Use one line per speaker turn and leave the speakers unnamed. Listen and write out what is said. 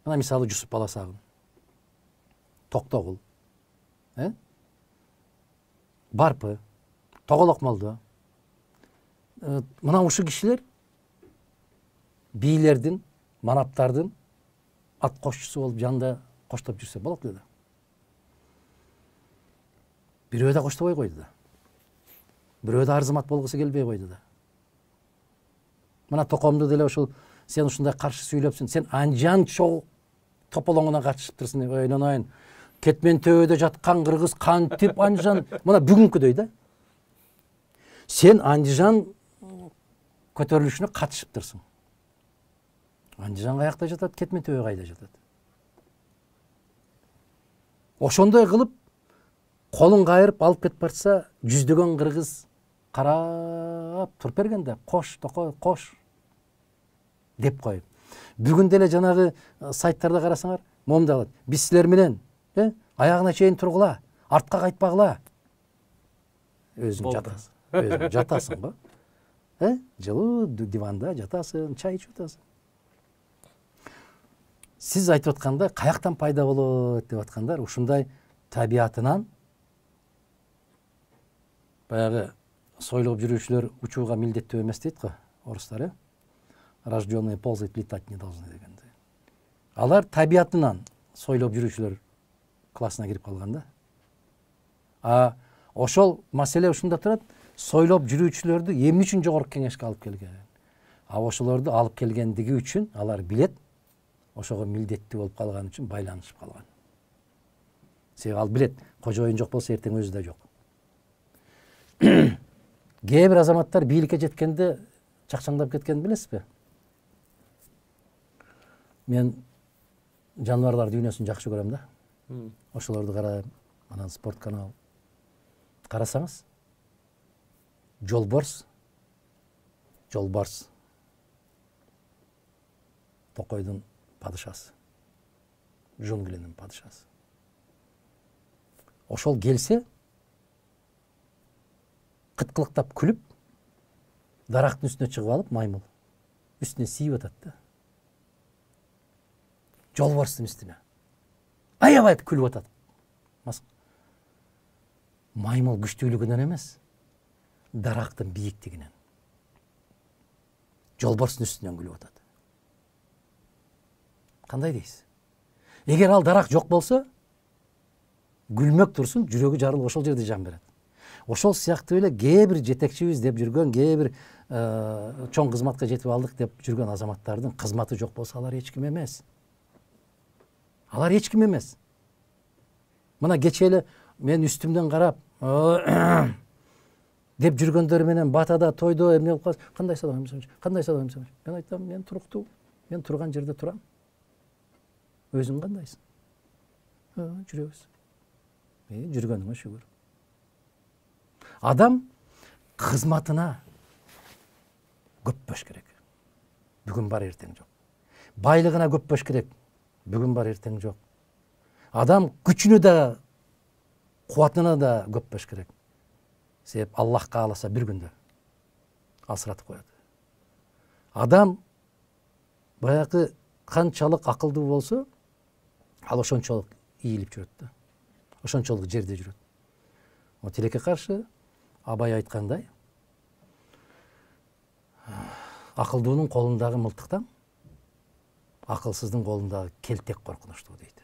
Мына мисалы Жусуп Баласагын, Токтогул, Барпы, Тоголок Молдо. Мына ушу кишилер бийлердин, манаптардын ат кошчусу болуп жанында коштоп жүрсө болот эле да. Бирөө да коштобой койду да. Бирөө да арзымат болгусу келбей койду да. Мына Токомду деле ошол сен ушундай каршы сүйлөпсүн, сен анжан чогуу тополоңуна катышып турсуң, ойнонойын. Кетмен төбөдө жаткан кыргыз кантип анжан, мына бүгүнкүдөй да. Сен анжан көтөрүлүшүнө катышып турсуң. Анжан каякта жатат, Кетмен төбө кайда жатат? Ошондой кылып колун кайрып алып кетип барса, жүздөгөн кыргыз карап туруп берген да, кош, токой, кош деп коюп. Бүгүн деле жанагы сайттарда карасаңар, момундай алат. Биз силер менен, аягына чейин тургула, артка кайтпагыла. Өзүң жатасың. Өзүң жатасың го. Жылуу диванда жатасың, чай ичип атасың. Сиз айтып аткандай, каяктан пайда болот деп аткандар, ушундай табиятынан баягы сойлоп жүрүүчүлөр учууга милдеттүү эмес дейт го, орустар, рожденные ползать, летать не должны дегенде. Алар табиятынан сойлоп жүрүүчүлөр классына кирип калган да. Ошол маселе ушунда турат, сойлоп жүрүүчүлөрдү эмне үчүн жогорку кеңешке алып келген? Ошолорду алып келгендиги үчүн алар билет, ошого милдеттүү болуп калган үчүн байланышып калган. Себеби ал билет, кожоюн жок болсо эртең өзү да жок. Кээ бир азаматтар бийликке жеткенде чакчаңдап кеткенин билесизби? Мен жаныбарлар дүйнөсүн жакшы көрөм да. Ошолорду карайм, анан спорт канал. Карасаңыз, жолборс, Токойдун падышасы, жунглинин падышасы. Ошол келсе, кыткылыктап күлүп, дарактын үстүнө чыгып алып, маймыл үстүнө siiп атат да. Жолборстун үстүнө. Аябай күлүп атат. Маймыл күчтүүлүгүнөн эмес, дарактын бийиктигинен. Жолборстун үстүнөн күлүп атат. Кандай дейсиз? Эгер ал дарак жок болсо, күлмөк турсун, жүрөгү жарылып ошол жерде жан берет. Ошол сыяктуу эле кээ бир жетекчибиз деп жүргөн, кээ бир чоң кызматка жетип алдык деп жүргөн азаматтардын кызматы жок болсо, алар эч ким эмес. Алар эч ким эмес. Мына кече эле мен үстүмдөн карап деп жүргөндөр менен батада, тойдо эмне болуп калса, кандай салам, кандай салам. Мен айтам, мен туруктуу, мен турган жерде турам. Өзүң кандайсың? Жүрөбүз. Жүргөнүңө шүгүр. Адам кызматына көппөш керек. Бүгүн бар, эртең жок. Байлыгына көппөш керек. Бүгүн бар, эртең жок. Адам күчүнө да, кубатына да көппөш керек. Себеп Аллах кааласа бир күндө асыратып коет. Адам баягы канчалык акылдуу болсо, ал ошончолук ийилип жүрөт да. Ошончолук жерде жүрөт. Тилекке каршы Абай айткандай, акылдуунун колундагы мылтыктан акылсыздын колундагы келтек коркунучтуу дейт.